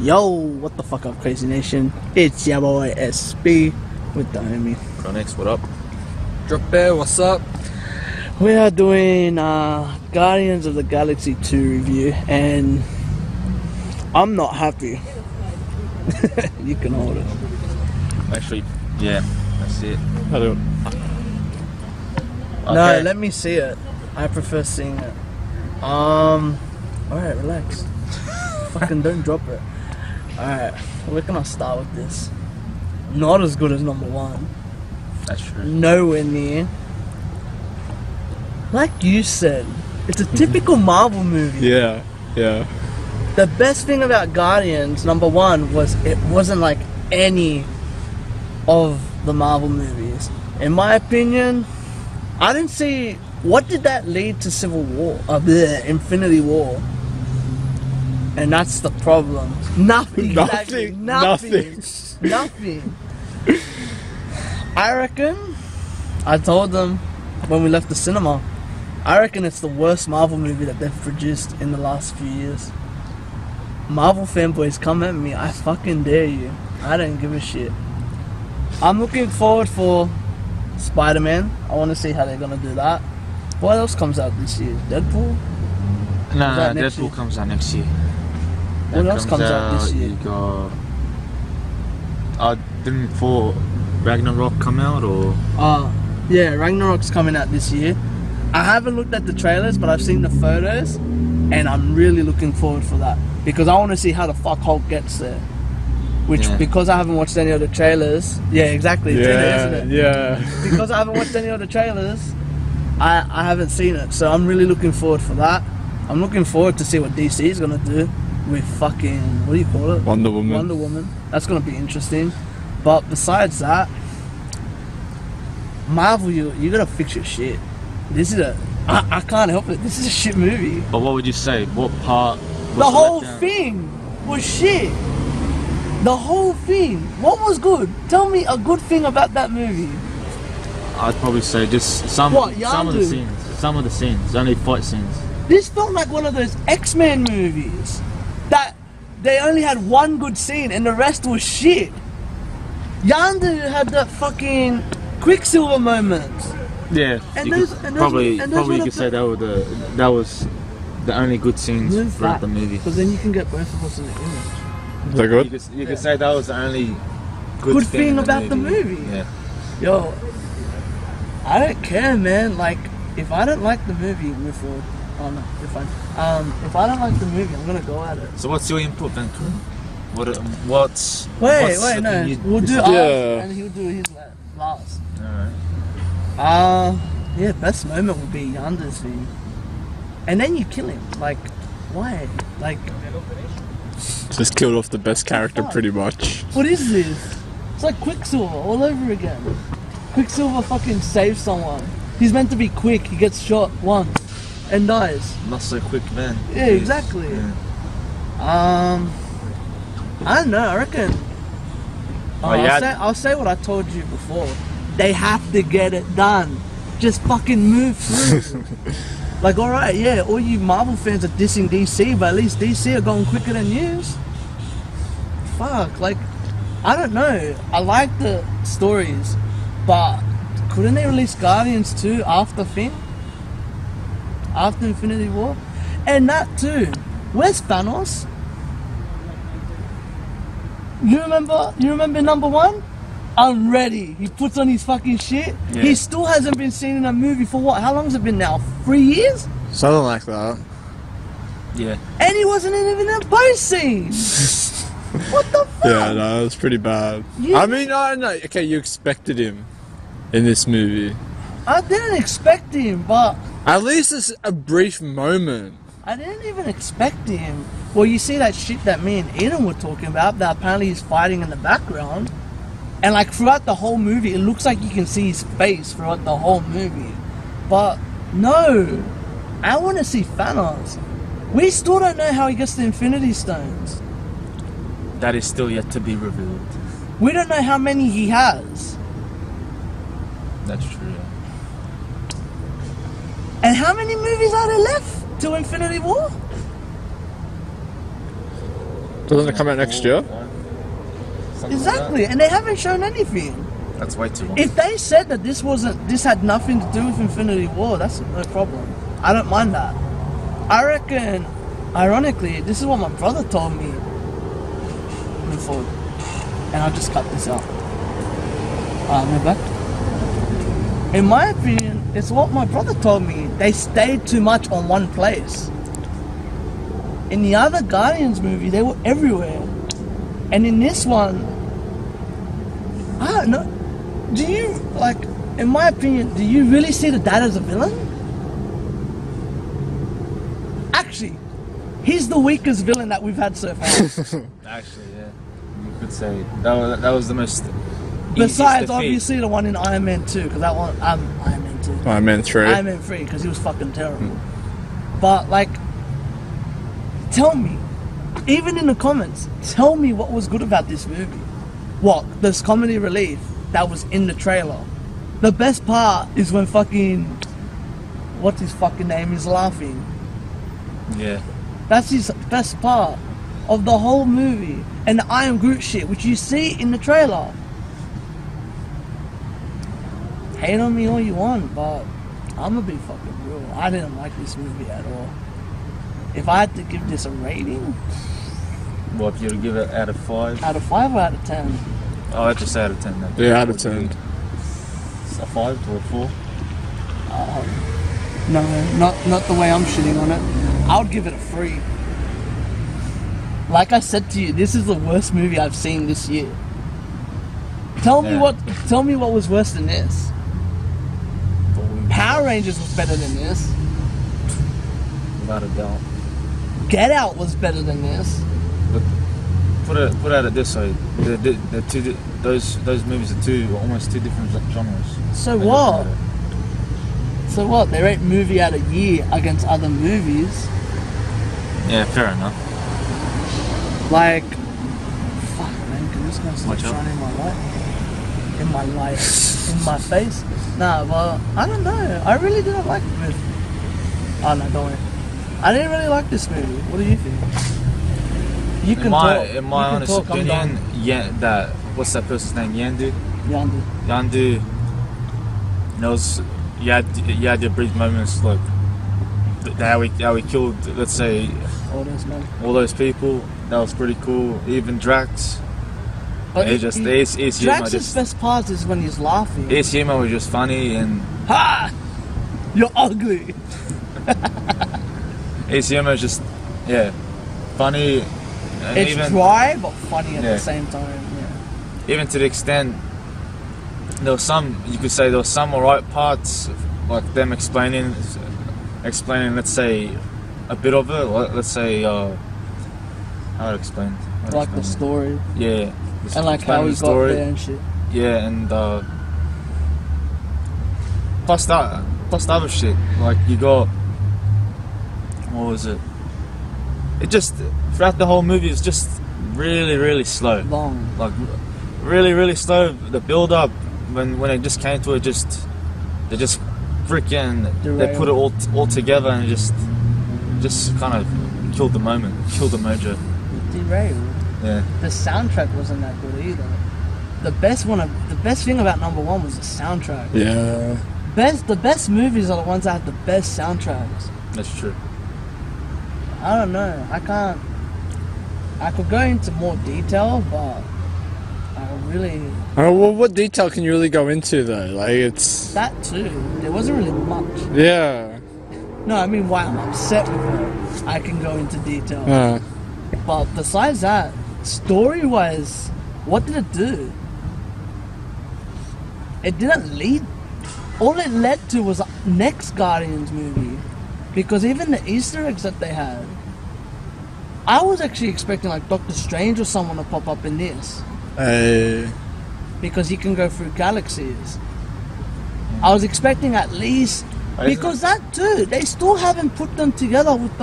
Yo, what the fuck up, Crazy Nation? It's your boy SB with the homie. Connex, what up? Drop Bear, what's up? We are doing Guardians of the Galaxy 2 review, and I'm not happy. You can hold it. Actually, yeah, that's it. I don't. No, let me see it. I prefer seeing it. Alright, relax. Fucking don't drop it. Alright, we're gonna start with this. Not as good as number one. That's true. Nowhere near. Like you said, it's a typical Marvel movie. Yeah. The best thing about Guardians, number one, was it wasn't like any of the Marvel movies. In my opinion, I didn't see... What did that lead to Civil War? Infinity War. And that's the problem. Nothing. Exactly. Nothing. I reckon, I told them when we left the cinema, I reckon it's the worst Marvel movie that they've produced in the last few years. Marvel fanboys, come at me. I fucking dare you. I don't give a shit. I'm looking forward for Spider-Man. I want to see how they're gonna do that. What else comes out this year? Deadpool? Nah, Deadpool comes out next year. What else comes out this year? You got... didn't Thor Ragnarok come out, or...? Yeah, Ragnarok's coming out this year. I haven't looked at the trailers, but I've seen the photos, and I'm really looking forward for that. Because I want to see how the fuck Hulk gets there. Which, because I haven't watched any of the trailers... Yeah, exactly. It's in it, isn't it? Yeah. Because I haven't watched any of the trailers, I haven't seen it. So I'm really looking forward for that. I'm looking forward to see what DC is going to do with fucking... What do you call it? Wonder Woman. That's going to be interesting. But besides that, Marvel, you got to fix your shit. This is I can't help it. This is a shit movie. But what would you say? What part was The whole let down? thing was shit. The whole thing. What was good? Tell me a good thing about that movie. I'd probably say just some of the scenes, only fight scenes. This felt like one of those X-Men movies that they only had one good scene and the rest was shit. Yondu had that fucking Quicksilver moment. Yeah, And you those- could, and those probably were- and those you were could the- say that was the only good scenes throughout the movie. Because then you can get both of us in the image. Is that good? You could say that was the only Good thing thing in about the movie. Yeah. Yo, I don't care, man. Like, if I don't like the movie, move forward. Oh no, you're fine. If I don't like the movie, I'm gonna go at it. So what's your input then? What's Wait, the no. thing We'll do Yeah. ours, and he'll do his last. Alright. Yeah, best moment would be Yanda's thing. And then you kill him. Like, why? Like, Just killed off the best character pretty much. what is this? It's like Quicksilver all over again. Quicksilver fucking saves someone. He's meant to be quick. He gets shot once and dies. Not so quick, man. Yeah, exactly. Yeah. I don't know. I reckon. I'll say what I told you before. They have to get it done. Just fucking move through. Like, alright, yeah, all you Marvel fans are dissing DC, but at least DC are going quicker than yous. Fuck, like, I don't know. I like the stories, but couldn't they release Guardians 2 after After Infinity War? And that too. Where's Thanos? You remember number one? I'm ready. He puts on his fucking shit. Yeah. He still hasn't been seen in a movie for what? How long has it been now? 3 years? Something like that. Yeah. And he wasn't even in a post scene. What the fuck? Yeah, no, it was pretty bad. Yeah. I mean, I don't know. Okay, you expected him in this movie. I didn't expect him, but At least it's a brief moment. I didn't even expect him. Well, you see that shit that me and Eden were talking about, that apparently he's fighting in the background. And like throughout the whole movie, it looks like you can see his face throughout the whole movie. But no, I want to see Thanos. We still don't know how he gets the Infinity Stones. That is still yet to be revealed. We don't know how many he has. That's true. And how many movies are there left to Infinity War? Doesn't it come out next year? Exactly, and they haven't shown anything. That's way too long. If they said that this had nothing to do with Infinity War, that's no problem. I don't mind that. I reckon, ironically, this is what my brother told me. Move forward. And I'll just cut this out. Move back. In my opinion, it's what my brother told me. They stayed too much on one place. In the other Guardians movie, they were everywhere. And in this one, I don't know. Do you, like, in my opinion, do you really see the dad as a villain? Actually, he's the weakest villain that we've had so far. Actually, yeah. You could say that was the most. Besides, obviously, the one in Iron Man 2, because that one, Iron Man 2. Iron Man 3. Iron Man 3, because he was fucking terrible. But, like, tell me, even in the comments, tell me what was good about this movie. What? This comedy relief that was in the trailer. The best part is when fucking, what's his fucking name, is laughing. Yeah. That's his best part of the whole movie. And the I Am Groot shit, which you see in the trailer. Hate on me all you want, but I'm gonna be fucking real. I didn't like this movie at all. If I had to give this a rating... What, if you would give it out of 5? Out of 5 or out of 10? Oh, I'd just say out of 10 then. Yeah, out of 10. A 5 or a 4? No, not the way I'm shitting on it. I would give it a 3. Like I said to you, this is the worst movie I've seen this year. Tell me what was worse than this. Power Rangers was better than this. Without a doubt. Get Out was better than this. But put at it this way: those movies are almost two different genres. So what? So what? They rate movie out of year against other movies. Yeah, fair enough. Like, fuck man, can this guy stop shining in my light, in my face? Nah, but I don't know. I really didn't like the movie. Oh no, don't worry. I didn't really like this movie. What do you think? You can talk. In my honest opinion, yeah, what's that person's name? Yandu. You had your brief moments like how we killed, let's say, all those people. That was pretty cool. Even Drax. But Drax's best part is when he's laughing. His humor was just funny and... Ha! You're ugly! His humor is just, yeah, funny. And it's even dry, but funny at the same time, yeah. Even to the extent, there was some, you could say there was some alright parts, like them explaining, let's say, a bit of it, let's say, how to explain? Like the story. Yeah. And like how he got there and shit. Yeah, and plus the other shit. Like you got, what was it? It just, throughout the whole movie, it's just really, really slow. Long. Like really, really slow. The build up when it just came to it, they just freaking they put it all together and just kind of killed the moment, killed the mojo. Derailed. Yeah. The soundtrack wasn't that good either. The best thing about number 1 was the soundtrack. Yeah. The best movies are the ones that have the best soundtracks. That's true. I don't know. I could go into more detail, but I really... Oh, well, what detail can you really go into though? Like it's... That too. There wasn't really much. Yeah. No, I mean why I'm upset with her. I can go into detail. But besides that, story-wise, what did it do? It didn't lead... All it led to was the next Guardians movie. Because even the Easter eggs that they had... I was actually expecting like Doctor Strange or someone to pop up in this. Because he can go through galaxies. I was expecting at least... Because that too, they still haven't put them together with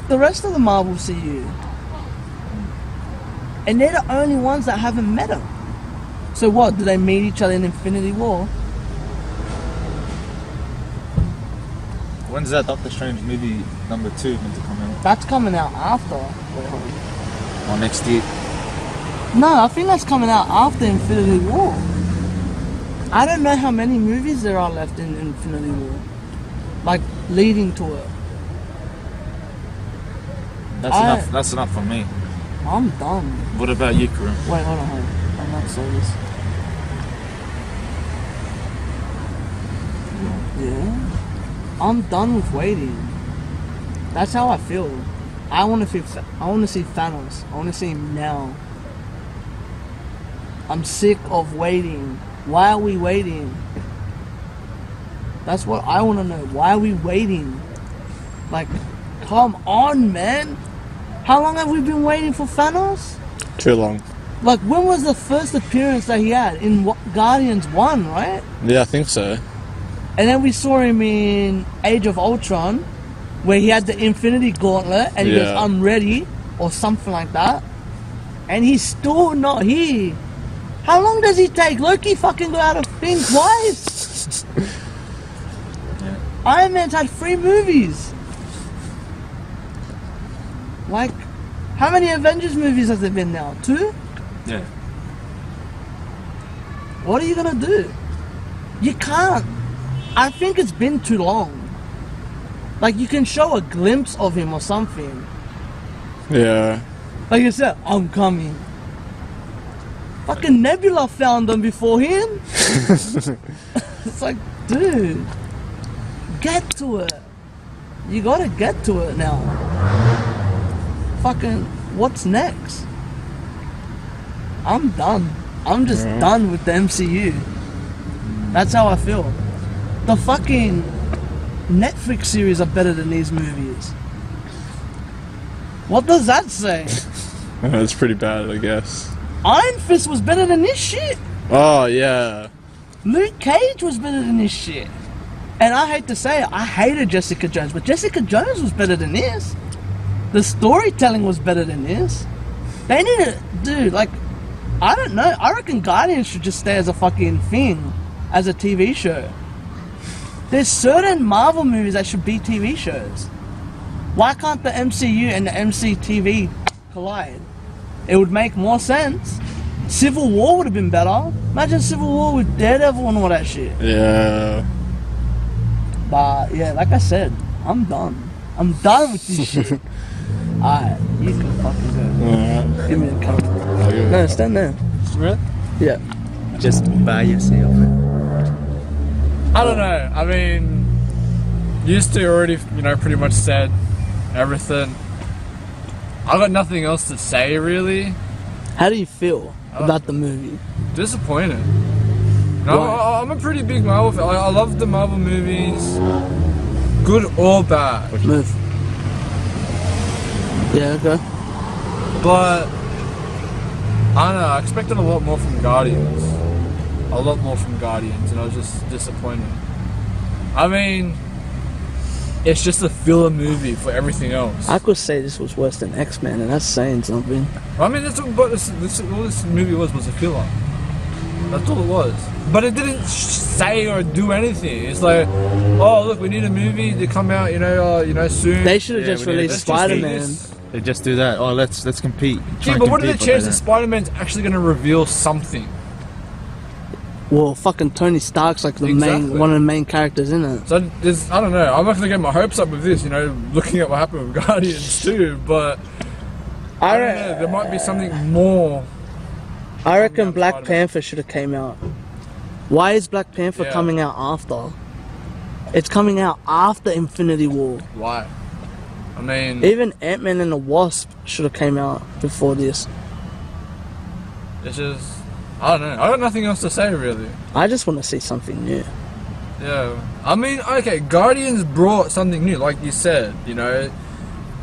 the rest of the Marvel CU. And they're the only ones that haven't met them. So what, do they meet each other in Infinity War? When's that Doctor Strange movie number 2 meant to come out? That's coming out after Way Home. Or next year? No, I think that's coming out after Infinity War. I don't know how many movies there are left in Infinity War. Like, leading to it. That's enough for me. I'm done. What about you, Karim? Wait, hold on. I'm not serious. Yeah? I'm done with waiting. That's how I feel. I want to see Thanos. I want to see him now. I'm sick of waiting. Why are we waiting? That's what I want to know. Why are we waiting? Like, come on, man. How long have we been waiting for Thanos? Too long. Like, when was the first appearance that he had? In Guardians 1, right? Yeah, I think so. And then we saw him in Age of Ultron, where he had the Infinity Gauntlet, and he goes, I'm ready, or something like that. And he's still not here. How long does he take? Loki fucking got out of thing twice. Iron Man's had 3 movies. Like, how many Avengers movies has there been now? 2? Yeah. What are you gonna do? You can't. I think it's been too long. Like, you can show a glimpse of him or something. Yeah. Like I said, I'm coming. Fucking Nebula found them before him. It's like, dude, get to it. You gotta get to it now. Fucking, what's next? I'm done. I'm just done with the MCU. That's how I feel. The fucking Netflix series are better than these movies. What does that say? That's pretty bad, I guess. Iron Fist was better than this shit. Oh, yeah. Luke Cage was better than this shit. And I hate to say it, I hated Jessica Jones, but Jessica Jones was better than this. The storytelling was better than this. They need to, dude, like, I don't know. I reckon Guardians should just stay as a fucking thing, as a TV show. There's certain Marvel movies that should be TV shows. Why can't the MCU and the MCTV collide? It would make more sense. Civil War would have been better. Imagine Civil War with Daredevil and all that shit. Yeah. But yeah, like I said, I'm done. I'm done with this shit. Alright, you can fucking go. Alright. Give me the camera. No, stand there. Really? Yeah. Just by yourself. I don't know. I mean, used to already, pretty much said everything. I got nothing else to say, really. How do you feel about the movie? Disappointed. No, I'm a pretty big Marvel fan. I love the Marvel movies, good or bad. Move. Yeah, okay. But I don't know. I expected a lot more from Guardians. A lot more from Guardians, and I was just disappointed. I mean, it's just a filler movie for everything else. I could say this was worse than X-Men, and that's saying something. I mean, that's what all this movie was a filler. That's all it was. But it didn't say or do anything. It's like, oh look, we need a movie to come out, soon. They should have just released Spider-Man. They just do that. Oh, let's compete. Yeah, but what are the chances that Spider-Man's actually going to reveal something? Well, fucking Tony Stark's like one of the main characters in it. So I don't know. I'm not going to get my hopes up with this, looking at what happened with Guardians too. But I don't know. There might be something more. I reckon Black Panther should have came out. Why is Black Panther coming out after? It's coming out after Infinity War. Why? I mean, even Ant-Man and the Wasp should have came out before this. It's just, I don't know. I got nothing else to say, really. I just want to see something new. Yeah. I mean, okay, Guardians brought something new, like you said,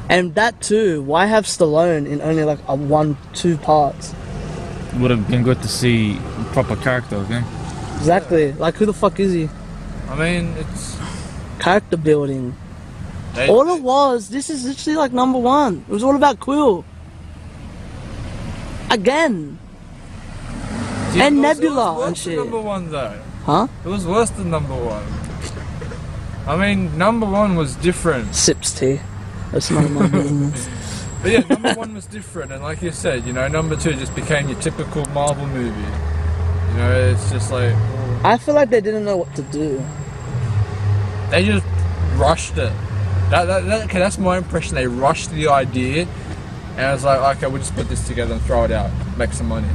And that too, why have Stallone in only like 1-2 parts? Would have been good to see proper character, okay? Exactly. Like, who the fuck is he? I mean, it's character building. All it was, this is literally like number 1. It was all about Quill. Again. And Nebula and shit. Number 1 though. Huh? It was worse than number 1. I mean, number one was different. Sips tea. That's none of my business. But yeah, number one was different, and like you said, you know, number two just became your typical Marvel movie. You know, it's just like... I feel like they didn't know what to do. They just rushed it. Okay, that's my impression. They rushed the idea, and I was like, okay, we'll just put this together and throw it out, make some money.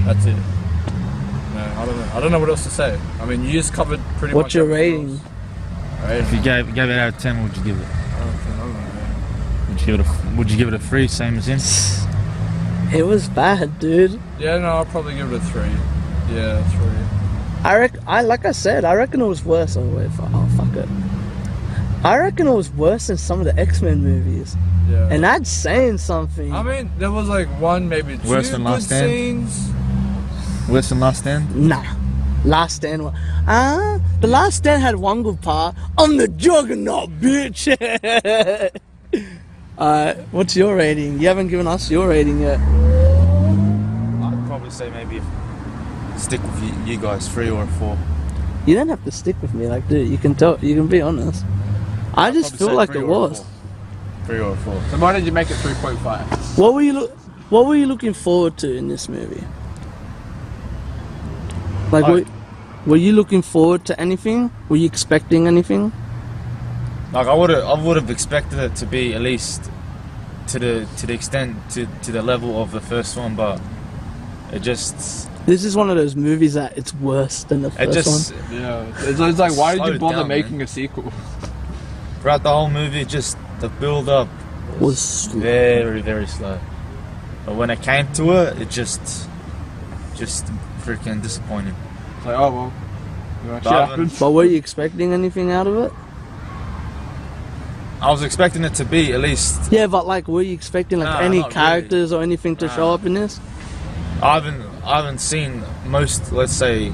That's it. No, I don't know. I don't know what else to say. I mean, you just covered pretty much. What's your rating? If you gave it out of 10, what would you give it? Would you give it a 3, same as him? It was bad, dude. Yeah, no, I'll probably give it a 3. Yeah, 3. Like I said, I reckon it was worse. Fuck it. I reckon it was worse than some of the X-Men movies. Yeah. And that's saying something. I mean, there was like one, maybe two Worse than good Last Stand? scenes. Worse than Last Stand? Nah. Last Stand. The Last Stand had one good part. I'm the Juggernaut, bitch. What's your rating? You haven't given us your rating yet. I'd probably say maybe stick with you guys, 3 or a 4. You don't have to stick with me, like, dude. You can tell. You can be honest. I just feel like it was. 3 or a 4. So why did you make it 3.5? What were you looking forward to in this movie? Like, were you looking forward to anything? Were you expecting anything? Like I would have expected it to be at least to the extent to the level of the first one, but it just. This is one of those movies that it's worse than the first one. Yeah, it's like, why did you bother down, making man. a sequel? Throughout the whole movie, just the build up Was very, very slow. But when it came to it, it just freaking disappointing. It's like, oh well, you know, shit happens. But were you expecting anything out of it? I was expecting it to be at least. Yeah, but like, were you expecting like any not characters or anything to show up in this? I haven't seen most. Let's say,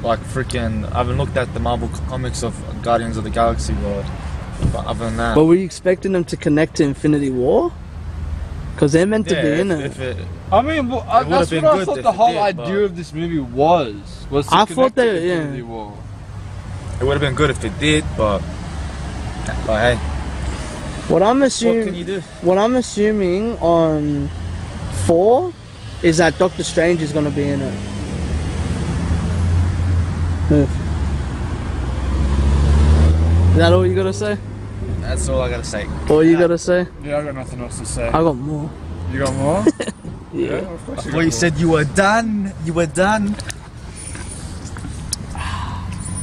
like freaking. I haven't looked at the Marvel comics of Guardians of the Galaxy world. But other than that, But were you expecting them to connect to Infinity War? Because they're meant to be in it. I mean, that's been what I good thought if the it whole did, idea of this movie was to I thought connect to that, yeah. Infinity War. It would have been good if it did, but hey, What I'm what can assuming, you do? what I'm assuming on 4 is that Doctor Strange is going to be in it. Move. Is that all you gotta say? That's all I gotta say. All you gotta say? Yeah, I got nothing else to say. I got more. You got more? Yeah. Of course Well, you said you were done. You were done.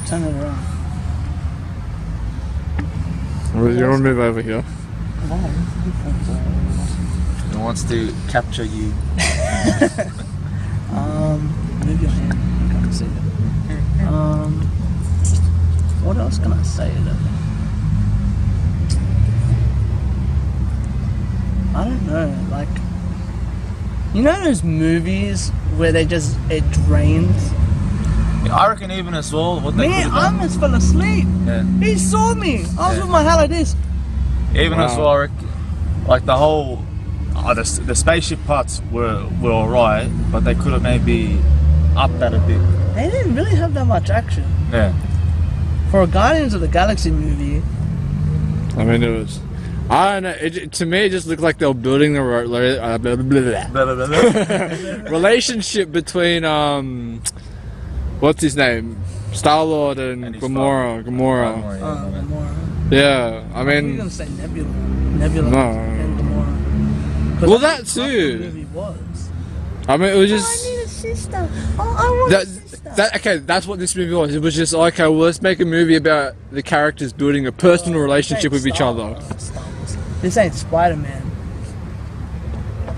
Turn it around. You want to move over here? He wants to capture you. Move your hand. I can't see it. What else can I say though? I don't know, like, you know those movies where it drains? I reckon even as well. What they Man, could have I almost fell asleep. done. He saw me. I was Yeah. with my hat like this. Yeah. Even as well, I reckon, like the whole, the spaceship parts were alright, but they could have maybe upped that a bit. They didn't really have that much action. Yeah. For a Guardians of the Galaxy movie, I mean, it was. I don't know. To me, it just looked like they were building the relationship between what's his name, Star-Lord and his Gamora. Gamora. Yeah, I I was mean, gonna say Nebula. Nebula No. and Gamora. 'Cause Well, that's that what too. the movie was. I mean, it was I just. need a sister. Oh, I want a sister. Okay, that's what this movie was. It was just okay. Well, let's make a movie about the characters building a personal relationship with each other. This ain't Spider-Man.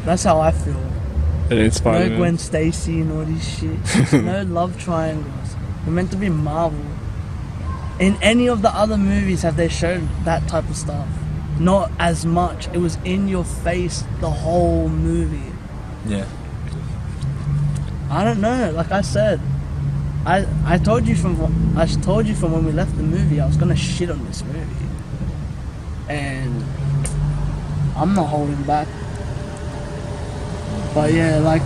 That's how I feel. It ain't No Spider-Man. Gwen Stacy and all these shit. No love triangles. We're meant to be Marvel. In any of the other movies have they shown that type of stuff? Not as much. It was in your face the whole movie. Yeah. I don't know. Like I said, I told you from when we left the movie I was gonna shit on this movie, and I'm not holding back. But yeah, like,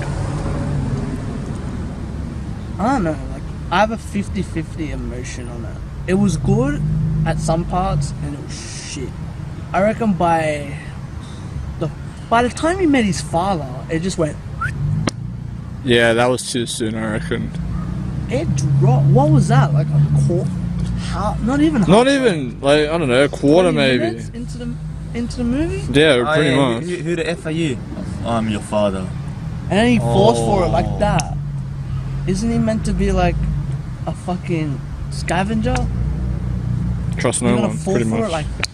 I don't know. Like, I have a 50-50 emotion on it. It was good, at some parts, and it was shit. I reckon by the time he met his father, it just went. Yeah, that was too soon, I reckon. It dropped. What was that? Like a quarter? Not even. Not even, like, I don't know, a quarter maybe. Into the movie? Yeah, pretty much. Who the F are you? I'm your father. And then he falls for it like that. Isn't he meant to be like a fucking scavenger? Trust no one, fall pretty for much. it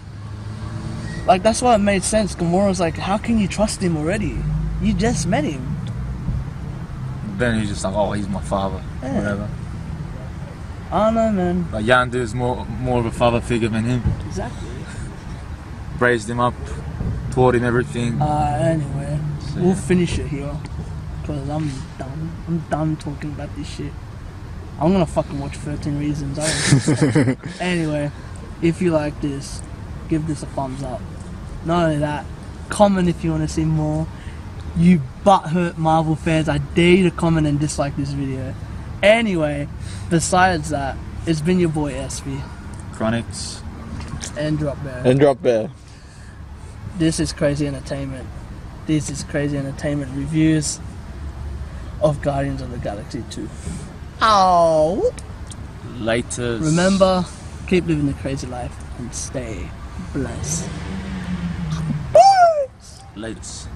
like that's why it made sense. Gamora's like, how can you trust him already? You just met him. Then he's just like, oh, he's my father. Yeah. Whatever. I don't know, man. Like Yandu's more of a father figure than him. Exactly. Raised him up, taught him everything. Anyway, So, we'll yeah. finish it here. Because I'm done. I'm done talking about this shit. I'm gonna fucking watch 13 Reasons. Anyway, if you like this, give this a thumbs up. Not only that, comment if you want to see more. You butthurt Marvel fans, I dare you to comment and dislike this video. Anyway, besides that, it's been your boy SV. Chronics. And Drop Bear. And Drop Bear. This is Crazy Entertainment. This is Crazy Entertainment reviews of Guardians of the Galaxy 2. Ow! Laters. Remember, keep living the crazy life and stay blessed. Laters.